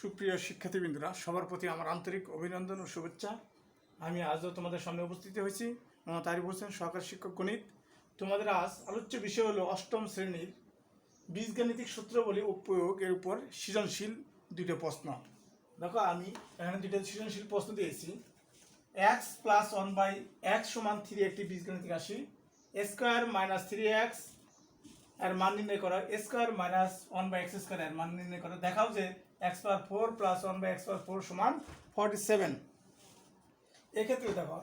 সুপ্রিয় শিক্ষার্থীবৃন্দরা, সবার প্রতি আমার আন্তরিক অভিনন্দন ও শুভেচ্ছা। আমি আজও তোমাদের সামনে উপস্থিত হয়েছি। মোহাম্মদ আরিফ হোসেন, সহকারী শিক্ষক গণিত। তোমাদের আজ আলোচ্য বিষয় হলো অষ্টম শ্রেণীর বীজগাণিতিক সূত্রাবলী ও প্রয়োগ এর উপর সৃজনশীল দুটো প্রশ্ন। দেখো, আমি এখানে দুটো সৃজনশীল প্রশ্ন দিয়েছি। এক্স প্লাস 1/x সমান 3 একটি বীজগাণিতিক রাশি। স্কোয়ার মাইনাস 3x এর মান নির্ণয় করো। স্কোয়ার মাইনাস 1/x² এর মান নির্ণয় করো। দেখাও যে x⁴ প্লাস 1/x⁴ সমান 47। এক্ষেত্রে দেখো,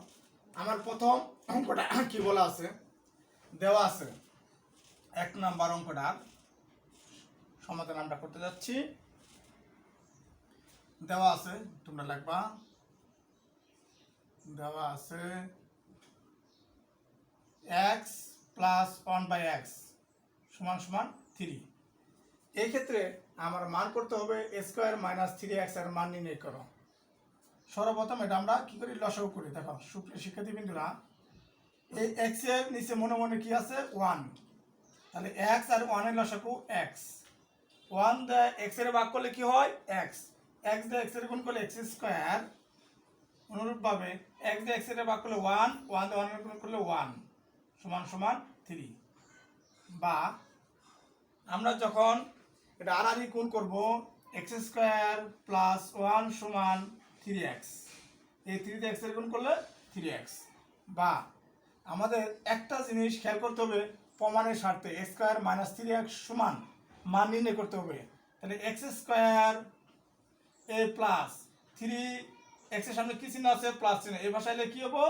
আমার প্রথম অঙ্কটা কি বলা আছে, দেওয়া আছে 1 নম্বর অঙ্কটার সমাধান আমরা করতে যাচ্ছি। দেওয়া আছে, তোমরা লিখবা, দেওয়া আছে x প্লাস 1/x সমান সমান 3। এই ক্ষেত্রে আমার মান করতে হবে স্কোয়ার মাইনাস 3x এর মান নির্ণয় করো। সর্বপ্রথম এটা আমরা কি করি, লসাগু করি। দেখো সুপ্রিয় শিক্ষার্থীবৃন্দরা, এই x এর নিচে মনে মনে কি আছে, 1। তাহলে x আর 1 এর লসাগু x। 1 দিয়ে x এর ভাগ করলে কি হয়, x। x দিয়ে x এর গুণ করলে x²। অনুরূপভাবে x দিয়ে x এর ভাগ করলে 1, 1 দিয়ে 1 এর গুণ করলে 1 সমান সমান 3। বা আমরা যখন এটা আর গুণ করব, x² প্লাস 1 সমান 3x। এই 3 দিয়ে x এর গুণ করলে 3x। বা আমাদের একটা জিনিস খেয়াল করতে হবে, প্রমাণের স্বার্থে স্কোয়ার মাইনাস 3x সমান মান নির্ণয় করতে হবে। তাহলে x² এ প্লাস 3x এর সামনে কি চিহ্ন আছে, প্লাস চিহ্ন। এই ভাষায় কি হবো,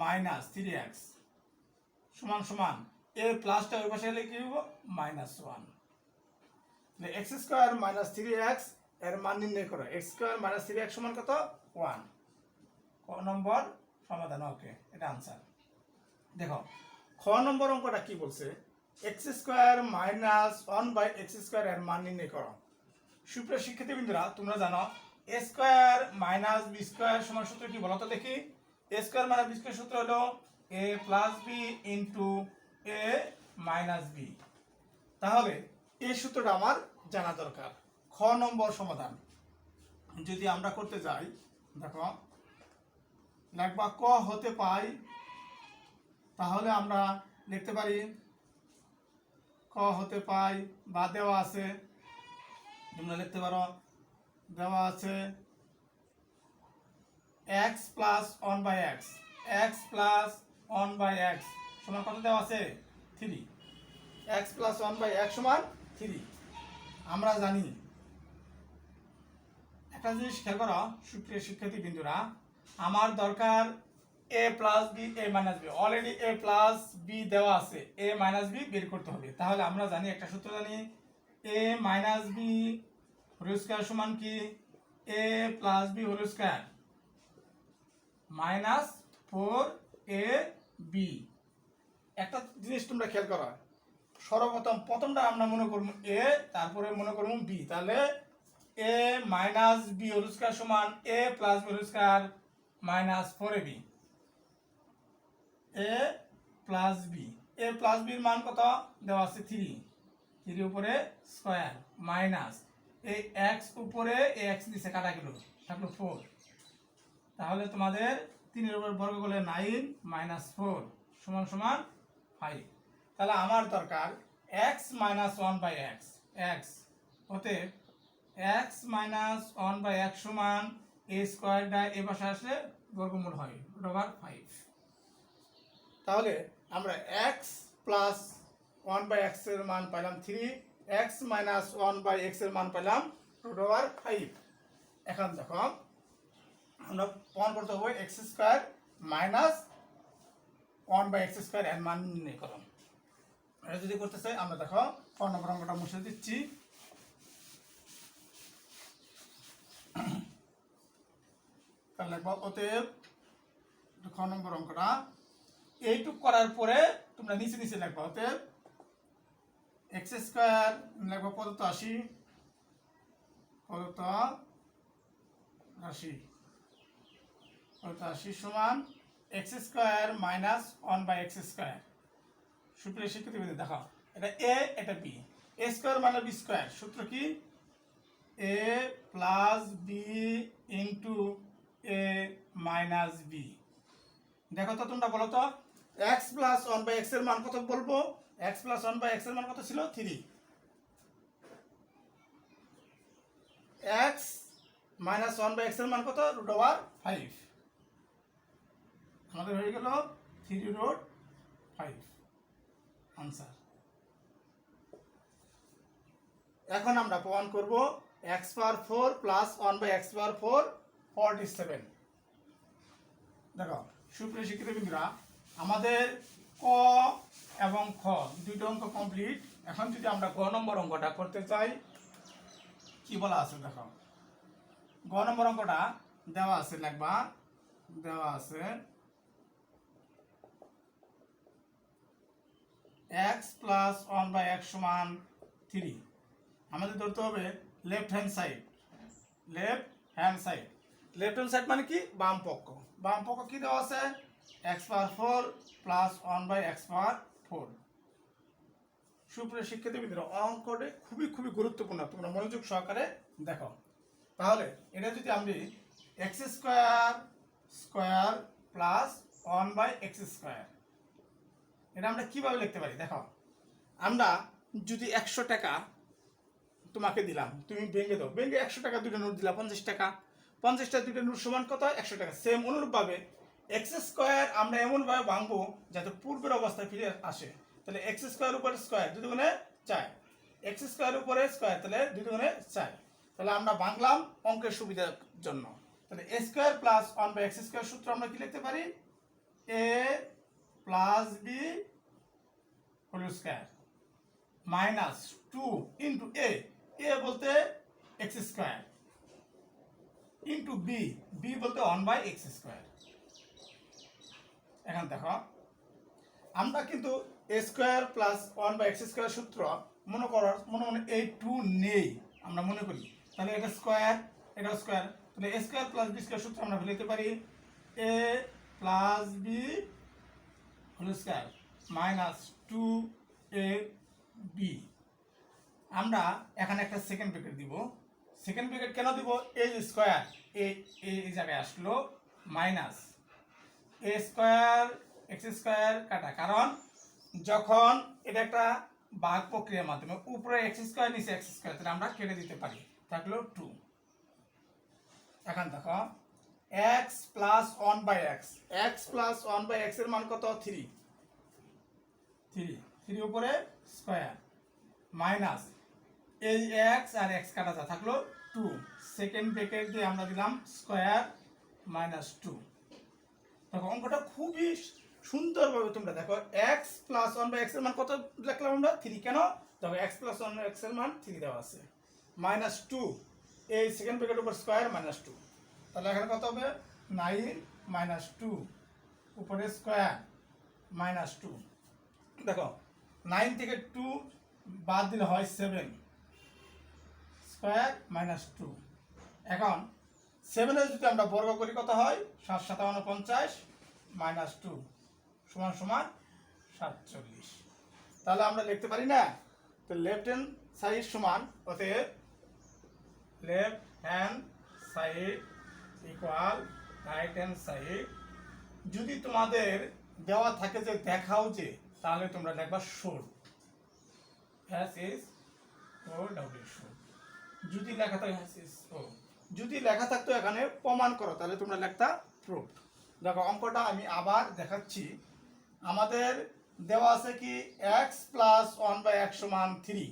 মাইনাস 3x সমান সমান এর প্লাসটা ওই ভাষায় কি হবো, -1। x² মাইনাস 3x এর মান নির্ণয় করো। x² মাইনাস 3x সমান কত, 1। ক নম্বর সমাধান। ওকে, এটা আনসার। দেখো খ নম্বর অঙ্কটা কি বলছে, x² মাইনাস 1/x² এর মান নির্ণয় করো। সুপ্রিয় শিক্ষার্থীবৃন্দরা, তোমরা জানো a² মাইনাস b² সমান সূত্র কি বলো তো দেখি। a² মাইনাস b² সূত্র হলো a plus b into a minus b। তাহলে এই সূত্রটা আমার জানা দরকার। খ নম্বর সমাধান যদি আমরা করতে যাই, দেখো লিখবা ক হতে পাই। তাহলে আমরা লিখতে পারি ক হতে পাই, বা দেওয়া আছে, তোমরা লিখতে পারো, দেওয়া আছে x plus 1/x। x plus 1/x সমান কত দেওয়া আছে, 3। x প্লাস 1/x সমান 3। আমরা জানি একটা জিনিস খেয়াল করো সুপ্রিয় শিক্ষার্থী বিন্দুরা, আমার দরকার a plus b a minus b। Already a plus b দেওয়া আছে, a মাইনাস b বের করতে হবে। তাহলে আমরা জানি একটা সূত্র জানি, a minus b whole square সমান কি, a plus b whole square minus 4ab। একটা জিনিস তোমরা খেয়াল করো, সর্বপ্রথম প্রথমটা আমরা মনে করব a, তারপরে মনে করব b। তাহলে a minus b whole square সমান a plus b whole square minus 4ab। a plus b, a plus b এর মান কত দেওয়া আছে, 3 উপরে স্কয়ার মাইনাস এই x উপরে x নিচে কাটা গেল, থাকলো 4। তাহলে তোমাদের 3 এর উপর বর্গ করলে 9 মাইনাস 4 সমান সমান 5। তাহলে আমার দরকার x মাইনাস 1/x। x হতে x মাইনাস 1/x সমান a স্কয়ারটা এ পাশে আসলে বর্গমূল হয় √5। তাহলে আমরা x প্লাস 1/x এর মান পেলাম 3, x মাইনাস 1/x এর মান পেলাম √5। এখন দেখো আমরা প্রমাণ করতে হবে x² মাইনাস 1/x² এর মান নির্ণয় করো। এটা যদি করতে চাই আমরা দেখো ক নম্বর অঙ্কটা মুছে দিচ্ছি। তাহলে লিখব অতএব খ নম্বর অঙ্কটা এইটুক করার পরে তোমরা নিচে নিচে লিখবা, অতএব x² লিখব প্রদত্ত রাশি, প্রদত্ত রাশি সমান x² মাইনাস 1/x²। সুপ্রিয় শিক্ষার্থীবৃন্দ দেখো, এটা a এটা b। a² মানে b² সূত্র কি, a plus b into a minus b. দেখো তো তোমরা বলো তো, x plus one by x এর মান কত বলবো? X plus one by x এর মান কত ছিল? 3। X minus one by x এর মান কত? √5। আমাদের হয়ে গেল 3√5 আনসার। এখন আমরা প্রমাণ করব X power 4 plus 1 by X power 4 47। দেখো সুপ্রিয় শিক্ষার্থীবৃন্দরা, আমাদের ক এবং খ দুটো অঙ্ক কমপ্লিট। এখন যদি আমরা গ নম্বর অঙ্কটা করতে চাই, কি বলা আছে দেখো। গ নম্বর অঙ্কটা দেওয়া আছে, লিখবা, দেওয়া আছে এক্স প্লাস 1 বাই এক্স সমান 3। আমাদের ধরতে হবে left hand side. Left hand side, left hand side মানে কি? বাম পক্ষ। বাম পক্ষ কি দেওয়া আছে? X power 4 plus 1 by X power 4। সুপ্রিয় শিক্ষার্থীবৃন্দরা, অঙ্কটা খুবই খুবই গুরুত্বপূর্ণ, তোমরা মনোযোগ সহকারে দেখো। তাহলে এটা যদি আমি x square square plus 1 by x square, এটা আমরা কিভাবে লিখতে পারি? দেখো, আমরা যদি 100 টাকা তোমাকে দিলাম, তুমি ভেঙে দাও, ভেঙে 100 টাকা দুটো নোট দিলা, 50 টাকা, 50 টাকা দুটো নোট সমান কত? 100 টাকা। সেম অনুরূপভাবে এক্স স্কোয়ার আমরা এমনভাবে ভাঙবো যাতে পূর্বের অবস্থায় ফিরে আসে। তাহলে এক্স স্কোয়ার উপরে স্কোয়ার 2 দুগুণে 4, এক্স স্কোয়ার উপরে স্কোয়ার তাহলে 2 দুগুণে 4। তাহলে আমরা ভাঙলাম অঙ্কের সুবিধার জন্য। তাহলে A square plus 1 by x square সূত্র আমরা কি লিখতে পারি? A plus B whole square minus 2 into A বলতে এক্স স্কোয়ার ইন্টু বি বলতে 1 বাই এক্স স্কোয়ার। এখন দেখো, আমরা কিন্তু A square plus 1 by x square সূত্র মনে এই 2 নেই, আমরা মনে করি। তাহলে এটা স্কোয়ার, এটা স্কোয়ার, তাহলে A square plus B square সূত্র আমরা ফেলতে পারি A plus B whole square minus 2 B. আমরা এখানে একটা সেকেন্ড ব্র্যাকেট দিব। সেকেন্ড ব্র্যাকেট কেন দিব? এই স্কোয়ার এই জায়গায় আসলো minus A square X square কাটা, কারণ যখন এটা একটা ভাগ প্রক্রিয়ার মাধ্যমে উপরে এক্স স্কোয়ার নিচে এক্স স্কোয়ার, তাহলে আমরা কেটে দিতে পারি, থাকলো 2। এখন দেখো X plus 1 by X, x plus 1 by x এর মান কত? 3 উপরে স্কোয়ার মাইনাস এই এক্স আর এক্স কাটা যা থাকলো 2, সেকেন্ড ব্র্যাকেট দিয়ে আমরা দিলাম স্কোয়ার মাইনাস 2। দেখো অঙ্কটা খুবই সুন্দরভাবে তোমরা দেখো, এক্স প্লাস 1 বাই এক্স এর মান কত লিখলাম আমরা? 3। কেন? দেখো এক্স প্লাস 1 বাই এক্স এর মান 3 দেওয়া আছে, মাইনাস 2 এই সেকেন্ড ব্র্যাকেট উপর স্কোয়ার মাইনাস 2। তাহলে এখানে কত হবে? 9 মাইনাস 2 উপরে স্কোয়ার মাইনাস 2। দেখো 9 থেকে 2 বাদ দিলে হয় 7 স্কোয়ার মাইনাস 2। এখন 7 এর যদি আমরা বর্গ করি কত হয়? 7 7 49 মাইনাস 2 সমান সমান 47। তাহলে আমরা লিখতে পারি না? তো লেফট হ্যান্ড সাইড সমান, অতএব left hand side equal right hand side. যদি তোমাদের দেওয়া থাকে যে দেখাও যে, তাহলে তোমরা লিখবা শোড, হ্যাস ইজ ও ডাব্লিউ শোড। যদি লেখা থাকে হ্যাস ইজ ও, যদি লেখা থাকতো এখানে প্রমাণ করো, তাহলে তোমরা লিখতা প্রুফ। দেখো অঙ্কটা আমি আবার দেখাচ্ছি। আমাদের দেওয়া আছে কি এক্স প্লাস 1 বাই এক্স সমান 3।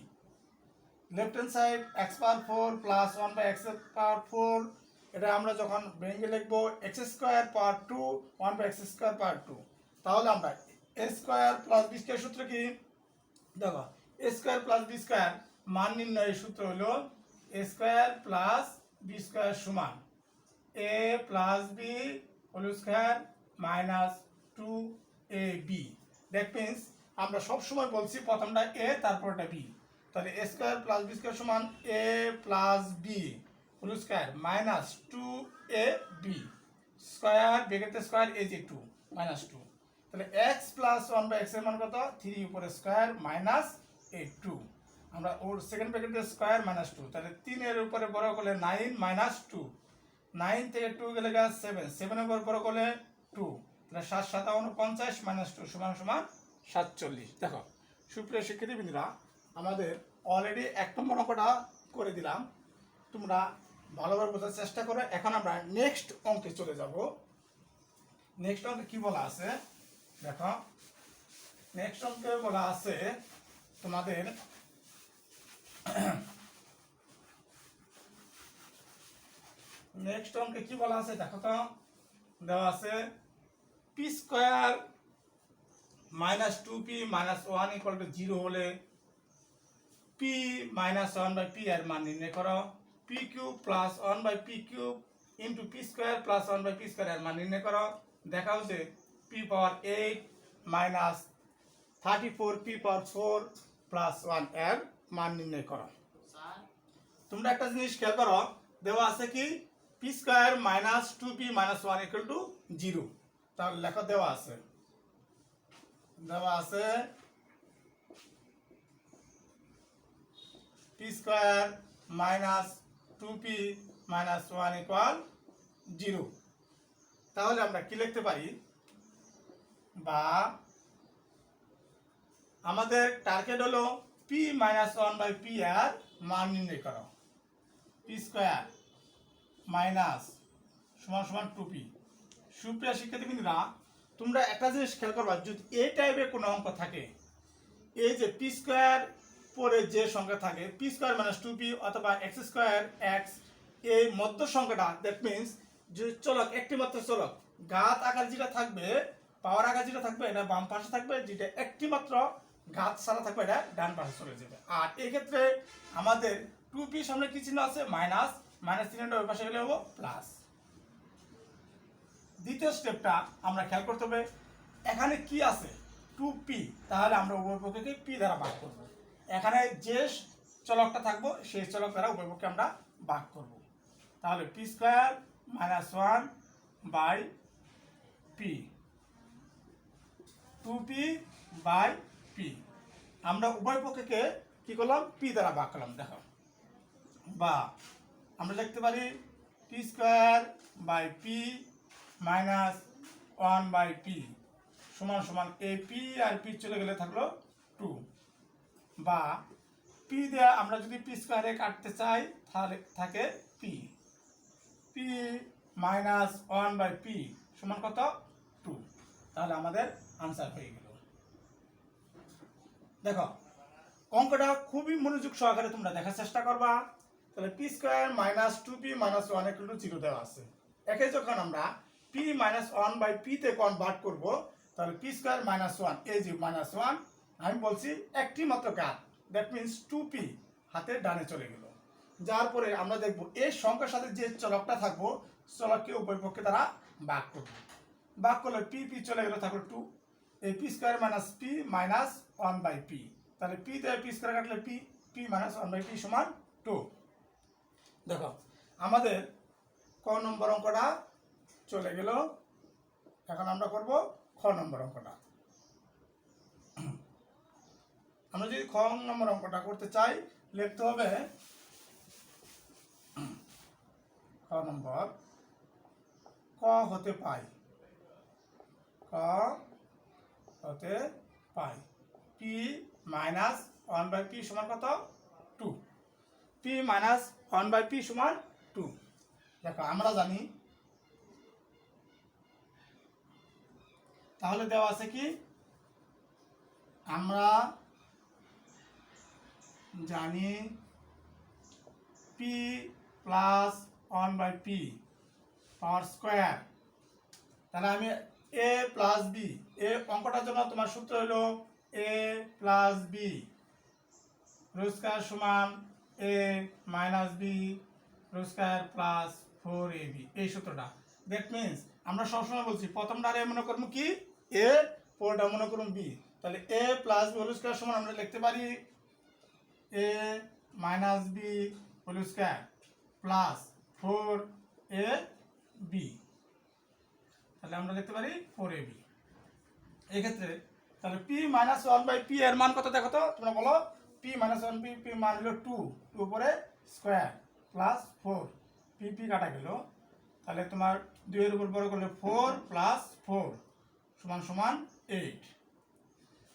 Left hand side X power 4 plus 1 by X power 4, এটা আমরা যখন ভেঙে লিখবো X square power 2 1 by x square power 2। তাহলে আমরা A square plus B square সূত্র কি? দেখো A square plus B square মান নির্ণয়ের সূত্র হলো A square plus B square সমান A plus B whole square minus 2ab। That means আমরা সবসময় বলছি প্রথমটা এ তারপরটা বি। তাহলে A square plus B square সমান A plus B whole square minus 2ab square ব্র্যাকেটে স্কোয়ার এই যে 2 মাইনাস 2। তাহলে এক্স প্লাস 1 বাই এক্স এর মান কত? 3 উপরে স্কোয়ার মাইনাস এই 2। আমরা ওর সেকেন্ড ব্র্যাকেটের স্কোয়ার মাইনাস 2, তাহলে 3 এর উপরে বড় করলে 9 মাইনাস 2, 9 থেকে 2 গেলে 7, 7 এর উপর বড় করলে 2, তাহলে 7 7 49 মাইনাস 2 সমান সমান 47। দেখো সুপ্রিয় শিক্ষার্থীবৃন্দরা, আমাদের অলরেডি 1 নম্বর অঙ্কটা করে দিলাম, তোমরা ভালোভাবে বোঝার চেষ্টা করো। এখন আমরা নেক্সট অঙ্কে চলে যাব। নেক্সট অঙ্কে কি বলা আছে দেখো, নেক্সট অঙ্কে বলা আছে তোমাদের নেক্সট অঙ্কে কি বলা আছে দেখো তো, দেওয়া আছে P square minus 2p minus 1 equal to 0 হলে পি মাইনাস 1 বাই পি এর মান নির্ণয় করো। P cube plus 1 by p cube into p square plus 1 by p square এর মান নির্ণয় করো। দেখা হচ্ছে p power 8 minus 34 p power 4 plus 1 এর মান নির্ণয় করো। তোমরা একটা জিনিস খেয়াল করো, দেওয়া আছে কি P square minus 2p minus 1 equal to 0। তাহলে লেখা দেওয়া আছে P square minus 2p minus 1 equal 0। তাহলে আমরা কি লিখতে পারি, বা আমাদের টার্গেট হলো পি মাইনাস 1 বাই পি এর মান নির্ণয় করো। পি স্কোয়ার মাইনাস সমান সমান 2p। সুপ্রিয় শিক্ষার্থীবৃন্দরা, তোমরা একটা জিনিস খেয়াল করবা, যদি এই টাইপের কোনো অঙ্ক থাকে, এই যে পি স্কোয়ার পরে যে সংখ্যা থাকে পি স্কোয়ার মাইনাস 2p অথবা এক্স স্কোয়ার এক্স, এই মধ্য সংখ্যাটা, দ্যাট মিনস যে চলক, একটি মাত্র চলক, ঘাত আকার যেটা থাকবে, পাওয়ার আকার যেটা থাকবে এটা বাম পাশে থাকবে, যেটা একটি মাত্র ঘাত ছাড়া থাকবে এটা ডান পাশে চলে যাবে। আর এই ক্ষেত্রে আমাদের 2p সামনে কি চিহ্ন আছে, মাইনাস, মাইনাস চিহ্নটা ওই পাশে গেলে হবো প্লাস। দ্বিতীয় স্টেপটা আমরা খেয়াল করতে হবে, এখানে কি আছে 2p, তাহলে আমরা উভয় পক্ষকে p দ্বারা ভাগ করব। এখানে যে চলকটা থাকবো সেই চলক দ্বারা উভয় পক্ষে আমরা ভাগ করব। তাহলে p square minus 1 by p, 2p by p, আমরা উভয় পক্ষকে কি করলাম, পি দ্বারা ভাগ করলাম। দেখো, বা আমরা লিখতে পারি p square by p minus 1 by p সমান সমান এই পি আর পি চলে গেলে থাকলো 2, বা পি দেয়া আমরা যদি পি স্কোয়ারে কাটতে চাই তাহলে থাকে p, p minus 1 by p সমান কত 2। তাহলে আমাদের আনসার হয়ে গেল। দেখো অঙ্কটা খুবই মনোযোগ সহকারে তোমরা দেখার চেষ্টা করবা। তাহলে p square minus 2p minus 1 equal to 0 দেওয়া আছে। একে যখন আমরা p মাইনাস 1 বাই p তে কনভার্ট করব, তাহলে পি স্কোয়ার মাইনাস 1, এই যে মাইনাস 1, আমি বলছি একটি মাত্র ঘাত, দ্যাট মিনস 2p হাতের ডানে চলে গেল। যার পরে আমরা দেখব এই সংখ্যার সাথে যে চলকটা থাকবো চলককে উভয় পক্ষে তারা ভাগ করব। ভাগ করলে পি পি চলে গেল, থাকলো 2, এই p square minus p minus 1 by p, তাহলে পি দিয়ে পি স্কোয়ার কাটলে p, p minus 1 by p সমান 2। দেখো আমাদের ক নম্বর অঙ্কটা চলে গেল। এখন আমরা করব খ নম্বর অঙ্কটা। আমরা যদি খ নম্বর অঙ্কটা করতে চাই, লিখতে হবে খ নম্বর, ক হতে পাই, ক হতে পাই পি মাইনাস 1 বাই পি সমান কত 2, পি মাইনাস 1 বাই পি সমান 2। দেখো আমরা জানি, তাহলে দেওয়া আছে কি, আমরা জানি p plus 1 by p power square. তাহলে আমি এ প্লাস বি, এ অঙ্কটার জন্য তোমার সূত্র হলো a plus b whole square সমান a minus b whole square plus 4ab, এই সূত্রটা। দ্যাট মিনস আমরা সবসময় বলছি প্রথমটা এ মনে করবো কি এ, পরেরটা মনে করুন বি। তাহলে a plus B whole square সমান আমরা লিখতে পারি a minus b whole square plus 4ab, তাহলে আমরা লিখতে পারি 4ab। এই ক্ষেত্রে তাহলে পি মাইনাস 1 বাই পি এর মান কত দেখো তো, তোমরা বলো P minus one P, P মান হলো টু, টু উপরে square plus four, P P কাটা গেল, তাহলে তোমার 2 এর উপর বড় করলে 4 প্লাস 4 সমান সমান 8।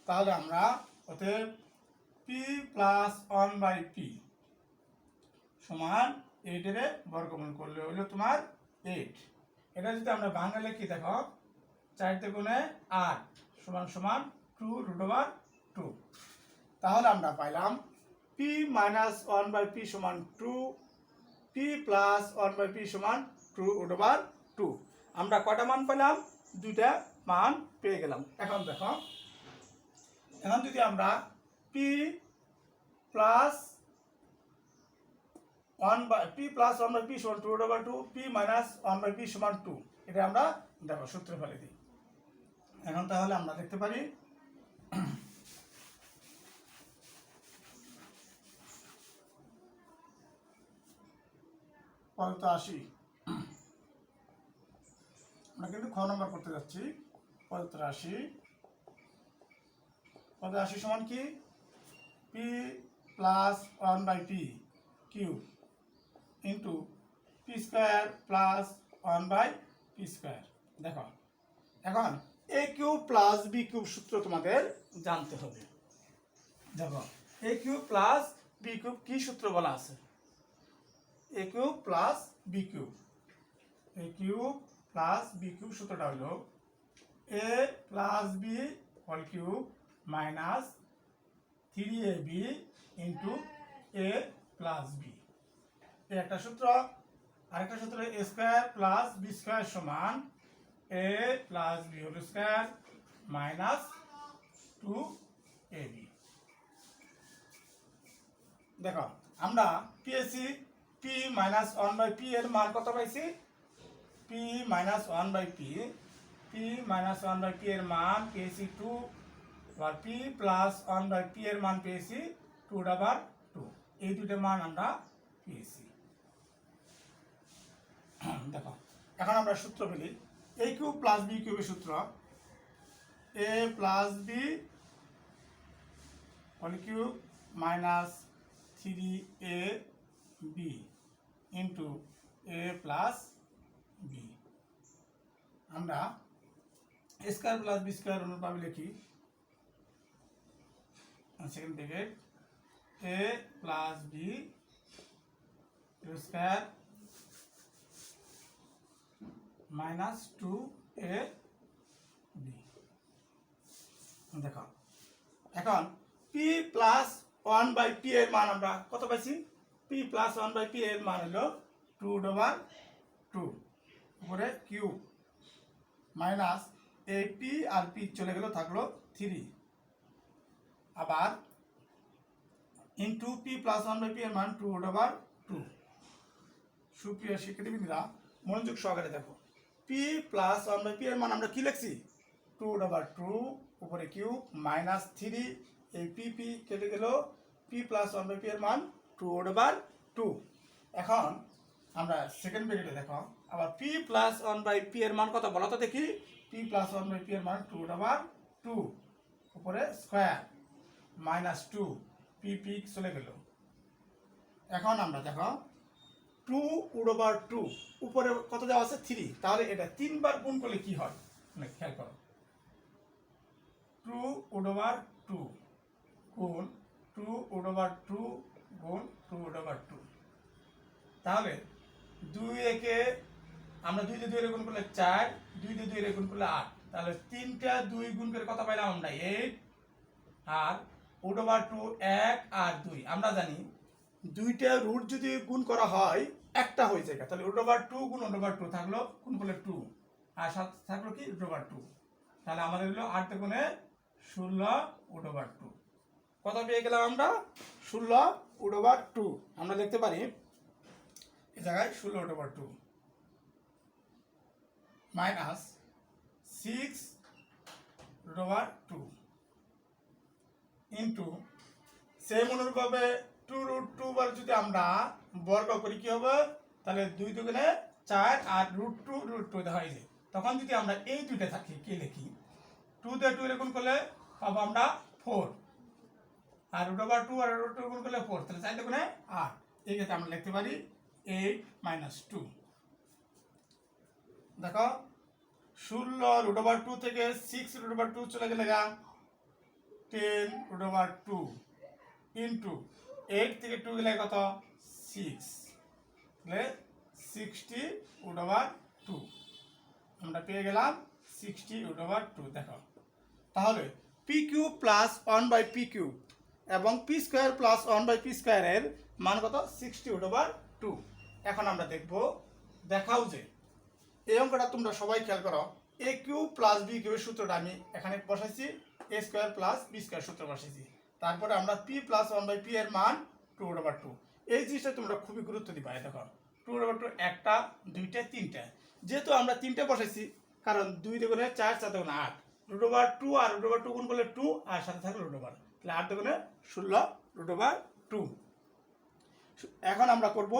তাহলে আমরা অতএব পি প্লাস 1/p সমান 8 এর বর্গমূল করলে হলো তোমার 8। এটা যদি আমরা বাংলা লিখি দেখো 4 তে গুণে 8 সমান সমান 2√2। তাহলে আমরা পাইলাম p মাইনাস 1/p সমান 2, p প্লাস 1/p সমান 2√2। আমরা কয়টা মান পেলাম? দুইটা মান পেয়ে গেলাম। এখন দেখো, এখন যদি আমরা p প্লাস 1/p সমান 2/2, p মাইনাস 1/p সমান 2, এটা আমরা দেখো সূত্রে ফেলে দিই। এখন তাহলে আমরা দেখতে পারি পদটা আসি, আমরা কিন্তু খ নম্বর করতে যাচ্ছি। পদটা আসি, পদে আসি সমান কি? p plus 1/p cube into p square plus 1/p square. দেখো এখন a cube plus b cube সূত্র তোমাদের জানতে হবে। দেখো a cube plus b cube কি সূত্র বলা আছে? a cube plus b cube, a cube plus b cube সূত্রটা হলো a plus b whole cube minus 3ab into a plus b। একটা সূত্র। আরেকটা সূত্র a square plus b square সমান a plus b whole square minus 2ab। দেখো আমরা পেয়েছি p মাইনাস 1/p এর মান কত পাইছি? p minus 1/p, p minus 1/p এর মান পেয়েছি 2, আর p প্লাস 1/p এর মান পেয়েছি 2/2। এই দুটো মান আমরা পেয়েছি। দেখো এখন আমরা সূত্র ফেলি। a কিউব প্লাস b কিউবের সূত্র a plus b whole cube minus 3ab into a plus b। আমরা a square plus b square অনুপাবে লিখি, second bracket a plus b square minus 2ab। দেখো এখন p প্লাস 1/p এর মান আমরা কত পাইছি? p প্লাস 1/p এর মান হলো 2/2 উপরে কিউব মাইনাস এই p আর p চলে গেল, থাকলো 3, আবার ইন্টু p প্লাস 1/p এর মান 2/2। সুপ্রিয় শিক্ষার্থীবৃন্দরা মনোযোগ সহকারে দেখো, p প্লাস 1/p এর মান আমরা কি লিখছি? 2/2 উপরে কিউব মাইনাস 3, এই p কেটে গেল, p প্লাস 1/p এর মান 2/2। এখন আমরা সেকেন্ড ব্র্যাকেটে দেখো আবার p প্লাস 1/p এর মান কত বলো তো দেখি? p প্লাস 1/p এর মান 2/2 উপরে স্কোয়ার মাইনাস 2, p চলে গেল। এখন আমরা দেখো 2/2 উপরে কত দেওয়া আছে? 3, তাহলে এটা 3 বার গুণ করলে কি হয়? খেয়াল করো, 2/2 গুণ 2/2 গুণ 2/2, তাহলে 2 একে আমরা 2 দিয়ে 2 এর গুণ করলে 4, 2 দিয়ে 2 এর গুণ করলে 8, তাহলে 3টা 2 গুণ করে কত পাইলাম আমরা? 8। আর √2 1 আর 2, আমরা জানি দুইটা রুট যদি গুণ করা হয় একটা হয়ে যায়, তাহলে √2 গুণ √2 থাকলো, গুণ করলে 2 আর সাথে থাকলো কি √2, তাহলে আমাদের হলো 8 গুণে 16√2। কত পেয়ে গেলাম আমরা? 16√2। আমরা লিখতে পারি এই জায়গায় 16√2 মাইনাস 6√2 ইন্টু সেম অনুরূপভাবে 2√2 বার যদি আমরা বর্গ করি কি হবে? তাহলে 2 দুগুণে 4 আর √2 দেওয়া হয়ে যায়। তখন যদি আমরা এই দুইটা থাকি কি লিখি? 2 দিয়ে 2 এর গুণ করলে পাবো আমরা 4, আর রুট ওভার 2 আর রুট গুণ করলে 4, তাহলে 4 গুণে 8। এই ক্ষেত্রে আমরা লিখতে পারি 8 - 2। দেখো 16 রুট ওভার 2 থেকে 6 রুট ওভার 2 চলে গেলে 10 রুট ওভার 2 ইন্টু 8 থেকে 2 গেলে কত 6, তাহলে 60 রুট ওভার 2 আমরা পেয়ে গেলাম 60 রুট ওভার 2। দেখো তাহলে পি কিউব প্লাস 1/পি কিউব এবং পি স্কোয়ার প্লাস 1/পি স্কোয়ারের মান কত 60 রুট ওভার 2। এখন আমরা দেখাও যে এই অঙ্কটা তোমরা সবাই খেয়াল করো, এ কিউব প্লাস বি কিউবের সূত্রটা আমি এখানে বসাইছি, এ স্কোয়ার প্লাস বি স্কোয়ার সূত্র বসাইছি। তারপরে আমরা পি প্লাস 1/পি এর মান 2 রুট ওভার 2। এই জিনিসটা তোমরা খুবই গুরুত্ব দিবা। দেখো 2 রুট ওভার 2 একটা, দুইটা, তিনটা। যেহেতু আমরা তিনটে বসাইছি, কারণ 2 দিয়ে গুণে 4, 4 দিয়ে গুণে 8, রুট ওভার 2 আর রুট ওভার 2 গুণ করলে 2 আর সাথে থাকলে রুট ওভার, তাহলে 8 দিয়ে গুণে 16 রুট ওভার 2। এখন আমরা করব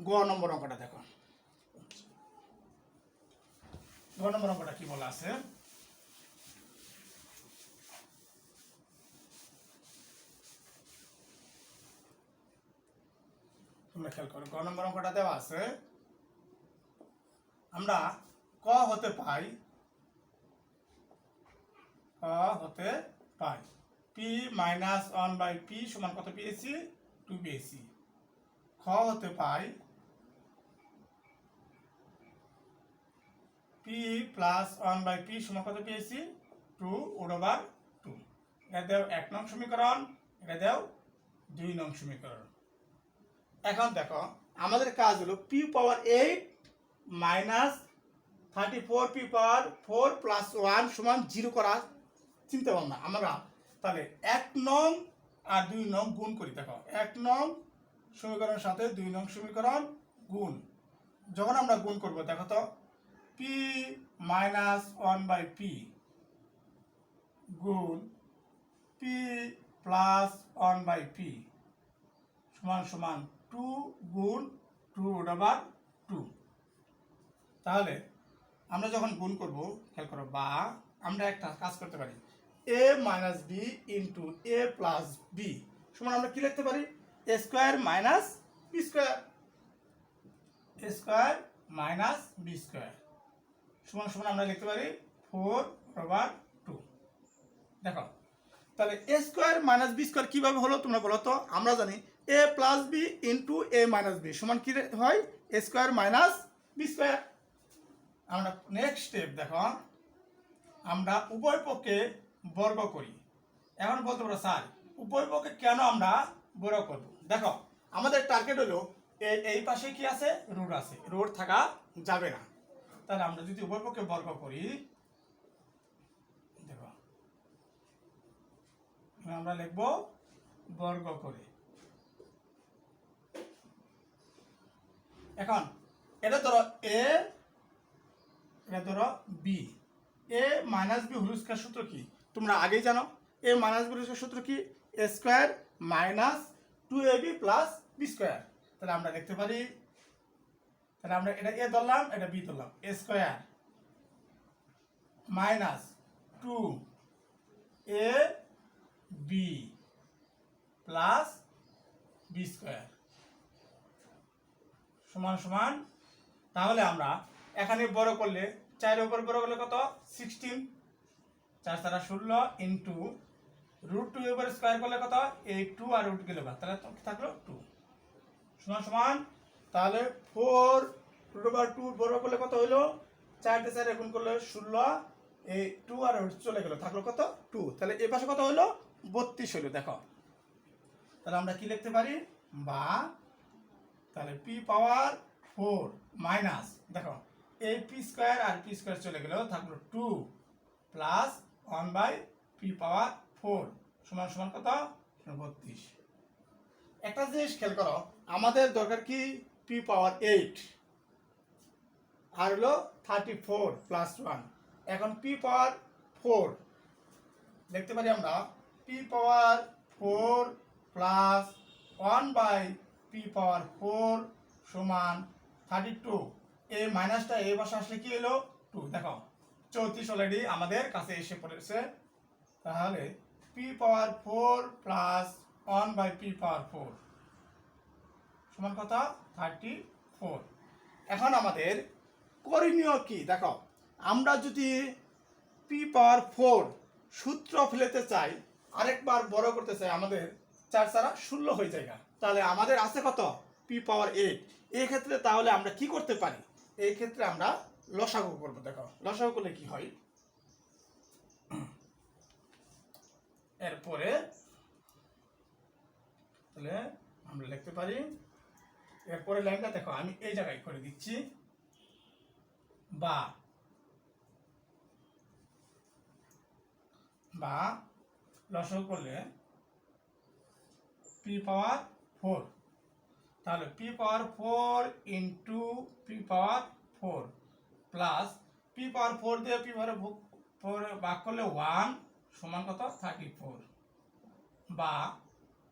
গ নম্বর অঙ্কটা। দেখো গ নম্বর অঙ্কটা কি বলা আছে, তোমরা খেয়াল করো। গ নম্বর অঙ্কটা দেওয়া আছে, আমরা ক হতে পাই পি মাইনাস 1/পি সমান কত পেয়েছি 2 পেয়েছি। খ হতে পাই পি প্লাস 1/পি সমান কত পেয়েছি 2 রুট ওভার 2। এটা দেও 1 নং সমীকরণ, এটা দেও 2 নং সমীকরণ। এখন দেখো আমাদের কাজ হলো P power 8 minus 34 p power 4 plus 1 সমান 0 করা চিন্তা ভাবনা আমরা। তাহলে 1 নং আর 2 নং গুণ করি। দেখো 1 নং সমীকরণের সাথে 2 নং সমীকরণ গুণ। যখন আমরা গুণ করব দেখো তো পি মাইনাস 1/পি গুণ পি প্লাস 1/পি সমান সমান 2 গুণ 2 রুট ওভার 2। তাহলে আমরা যখন গুণ করব খেয়াল করো, বা আমরা একটা কাজ করতে পারি, a minus B into A plus B সমান আমরা কি লিখতে পারি এ স্কোয়ার মাইনাস বি স্কোয়ার, এ স্কোয়ার মাইনাস বি স্কোয়ার সমান সমান আমরা লিখতে পারি 4 ওভার 2। দেখো তাহলে A square minus B square কীভাবে হলো তোমরা বলো তো। আমরা জানি এ plus b into a minus B সমান কি হয় এ স্কোয়ার মাইনাস বি স্কোয়ার। আমরা নেক্সট স্টেপ দেখো, আমরা উভয় পক্ষে বর্গ করি। এখন বলতে পারো স্যার উভয় পক্ষে কেন আমরা বর্গ করব। দেখো আমাদের টার্গেট হলো এই পাশে কি আছে রুট আছে, রুট থাকা যাবে না। তাহলে আমরা যদি উভয় পক্ষে বর্গ করি, দেখো আমরা লিখব বর্গ করে। এখন এটা ধরো এ, এটা ধরো b. A minus b whole square সূত্র কি তোমরা আগেই জানো, a minus b whole square সূত্র কি a square minus 2ab plus b square. তাহলে আমরা লিখতে পারি, তাহলে আমরা এটা এ ধরলাম এটা বি ধরলাম, a square minus 2ab plus b square সমান সমান। তাহলে আমরা এখানে বড় করলে 4 উপর বড় করলে কত 16, 4 দ্বারা 16 ইন্টু রুট 2 উপর স্কয়ার করলে কত 8, 2 আর রুট গেলে বাদ, তাহলে থাকলো 2 সমান সমান। তাহলে 4 রুট ওভার 2 বড় করলে কত হলো 4 দিয়ে 4 গুণ করলে 16, এই 2 আর রুট চলে গেল, থাকলো কত 2। তাহলে এই পাশে কত হলো 32 হলো। দেখো তাহলে আমরা কি লিখতে পারি, বা তাহলে পি পাওয়ার 4 মাইনাস, দেখো এই পি স্কয়ার আর পি স্কয়ার চলে গেল, থাকলো 2 প্লাস 1/পি পাওয়ার 4 সমান সমান কত 32। একটা জিনিস খেয়াল করো, আমাদের দরকার কি পি পাওয়ার 8 আর হলো 34 প্লাস 1। এখন পি পাওয়ার 4 লিখতে পারি আমরা পি পাওয়ার 4 প্লাস 1/পি পাওয়ার 4 সমান 32। এই মাইনাসটা এই পাশে আসলে কি এলো 2। দেখো 34 অলরেডি আমাদের কাছে এসে পড়েছে। তাহলে পি পাওয়ার 4 প্লাস 1/p⁴ সমান কত 34। এখন আমাদের করণীয় কি দেখো, আমরা যদি p⁴ সূত্র ফেলতে চাই, আরেকবার বড় করতে চাই, আমাদের 4 ছাড়া 16 হয়ে যায়, তাহলে আমাদের আছে কত p⁴। এই ক্ষেত্রে তাহলে আমরা কি করতে পারি, এই ক্ষেত্রে আমরা লসাগু করব। দেখো লসাগু করলে কি হয়, এরপরে তাহলে আমরা লিখতে পারি, এরপরে লাইনটা দেখো আমি এই জায়গায় করে দিচ্ছি, বা লসাগু করলে p⁴, তাহলে p⁴ into p⁴ plus p⁴ দিয়ে p⁴ ভাগ করলে 1 সমান কত 34। বা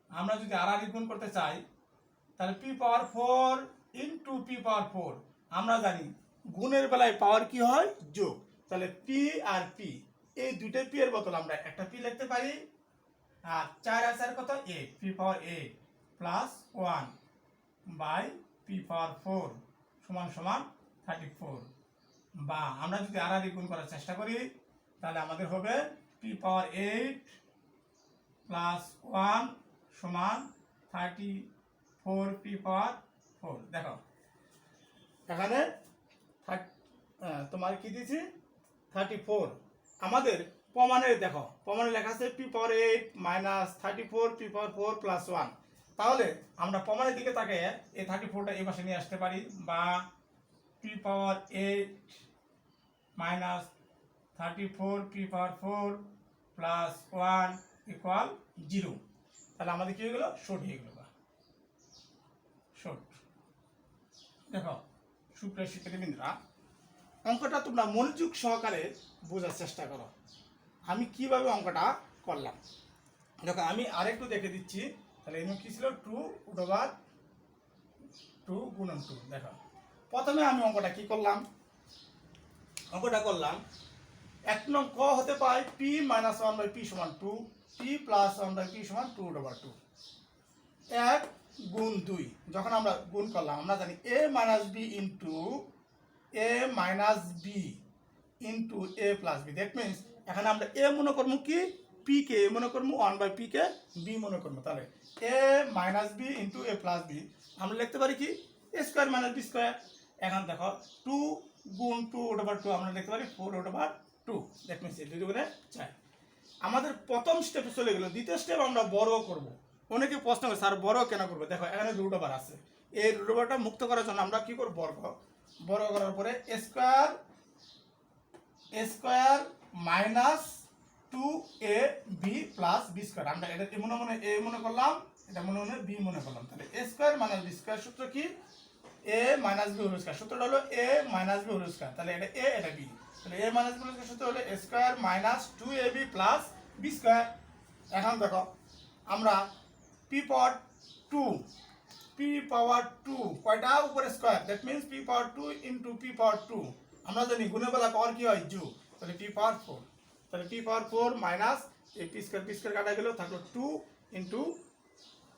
আমরা যদি আর গুণ করতে চাই, তাহলে p⁴ ইন্টু p⁴, আমরা জানি গুণের বেলায় পাওয়ার কি হয় যোগ, তাহলে p আর p, এই দুইটা p এর বদল আমরা একটা p লিখতে পারি, আর 4 আর 4 কত 8, p⁴ প্লাস 1 বাই p⁴ সমান সমান 34। বা আমরা যদি আর গুণ করার চেষ্টা করি, তাহলে আমাদের হবে p⁴ প্লাস 1 সমান 34 p⁴। দেখো এখানে তোমার কি দিয়েছি 34। আমাদের প্রমাণে দেখো, প্রমাণে লেখা আছে p⁴ মাইনাস 34 p⁴ প্লাস 1। তাহলে আমরা প্রমাণের দিকে তাকে এই 34টা এই পাশে নিয়ে আসতে পারি, বা p⁴ minus 34 p⁴ plus 1 equal 0। তাহলে আমাদের কি হয়ে গেল, শর্ট হয়ে গেল, শর্ট। দেখো সুপ্রিয় শিক্ষার্থীবৃন্দরা, অঙ্কটা তোমরা মনোযোগ সহকারে বোঝার চেষ্টা করো আমি কিভাবে অঙ্কটা করলাম। দেখো আমি আরেকটু দেখে দিচ্ছি, তাহলে এখানে কি ছিল 2/2 গুণন 2। দেখো প্রথমে আমি অঙ্কটা কি করলাম, অঙ্কটা করলাম 1 নং ক হতে পাই p - 1/p সমান 2, p প্লাস 1/p সমান 2/2। 1 গুণ 2, যখন আমরা গুণ করলাম আমরা জানি a - b into a - b into a plus b। That means এখানে আমরা a মনে করবো কি p কে a মনে করবো, 1/p কে b মনে করবো, তাহলে a - b into a plus b আমরা লিখতে পারি কি a² - b²। এখন দেখো 2 গুণ 2/2 আমরা লিখতে পারি 4/2। দ্যাট মিনস এই 2 গুণে 4। আমাদের প্রথম স্টেপে চলে গেল, দ্বিতীয় স্টেপ আমরা বড় করব। অনেকে প্রশ্ন করে স্যার বড় কেন করবো, দেখো এখানে √ওভার আছে, এই √ওভারটা মুক্ত করার জন্য আমরা কি করব, বড় করার পরে a² minus 2ab plus b², আমরা এটা মনে মনে a মনে করলাম, এটা মনে মনে b মনে করলাম, তাহলে a² মাইনাস b² সূত্র কি a minus b whole square, সূত্রটা হলো a minus b whole square, তাহলে এটা a এটা b, তাহলে a minus b whole square সূত্র হলো a² minus 2ab plus b²। এখন দেখো আমরা p⁴ কয়টা উপরে square, that means p⁴ into p⁴ আমরা জানি গুণের বেলা পাওয়ার কি হয় যোগ, তাহলে p⁴, তাহলে p⁴ মাইনাস এই p² কাটা গেল, থাকলো 2 ইন্টু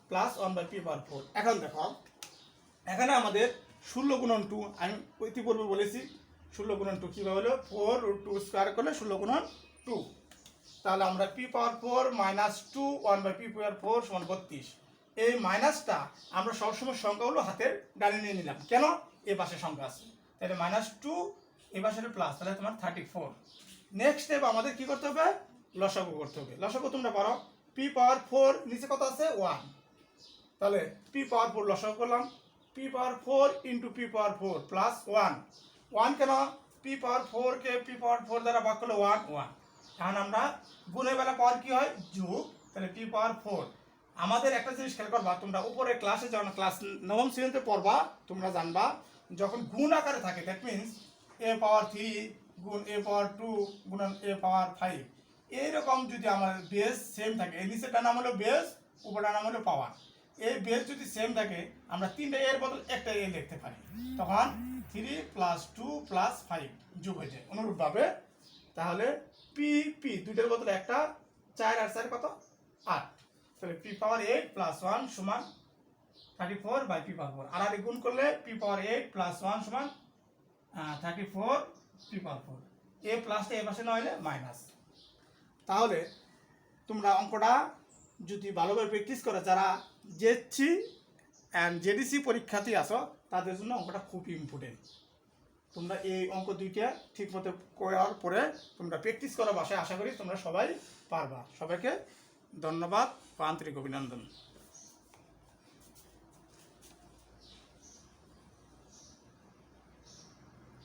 প্লাস 1/p⁴। এখন দেখো এখানে আমাদের 16 গুণন 2, আমি ইতিপূর্বে বলেছি 16 গুণন 2 কীভাবে হলো, 4√2² করলে 16 গুণন 2, তাহলে আমরা p⁴ মাইনাস 2 1/p⁴ সমান 32। এই মাইনাসটা আমরা সবসময় সংখ্যাগুলো হাতের ডানে নিয়ে নিলাম, কেন এই পাশে সংখ্যা আছে, তাহলে -2 এই পাশে প্লাস, তাহলে তোমার 34। নেক্সট স্টেপ আমাদের কি করতে হবে, লসাগু করতে হবে। লসাগু তোমরা পারো, p⁴ নিচে কত আছে 1, তাহলে p⁴ লসাগু করলাম, p⁴ ইন্টু p⁴ প্লাস 1 কেন, p⁴ কে p⁴ দ্বারা ভাগ করলে 1। এখন আমরা গুণের বেলা পাওয়ার কি হয় যোগ, তাহলে p⁴। আমাদের একটা জিনিস খেয়াল করবা, তোমরা উপরে ক্লাসে যখন ক্লাস 9ম শ্রেণীতে পড়বা তোমরা জানবা, যখন গুণ আকারে থাকে দ্যাট মিনস a⁴ গুণ a⁴ গুণন a⁴ এইরকম যদি আমার বেস সেম থাকে, এই নিচেরটার নাম হলো বেস, উপরটার নাম হলো পাওয়ার, এই বেস যদি সেম থাকে আমরা 3টা এর বদল একটা এ লিখতে পারি, তখন 3 + 2 + 5 যোগ হয়ে যায় অনুরূপভাবে। তাহলে p দুইটার বদলে একটা, 4 আর 4 কত 8, তাহলে পি পাওয়ার 8 প্লাস 1 সমান 34 বাই পি পাওয়ার 4 আর গুণ করলে পি পাওয়ার 8 প্লাস 1 সমান 34 পি পাওয়ার 4 এ প্লাসটা এ পাশে না হলে মাইনাস। তাহলে তোমরা অঙ্কটা যদি ভালোভাবে প্র্যাকটিস করো, যারা জেএসসি অ্যান্ড জেডিসি পরীক্ষার্থী আসো তাদের জন্য অঙ্কটা খুব ইম্পর্টেন্ট। তোমরা এই অঙ্ক দুইটা ঠিক মতো করার পরে তোমরা প্র্যাকটিস করো বাসায়, আশা করি তোমরা সবাই পারবা। সবাইকে ধন্যবাদ ও আন্তরিক অভিনন্দন।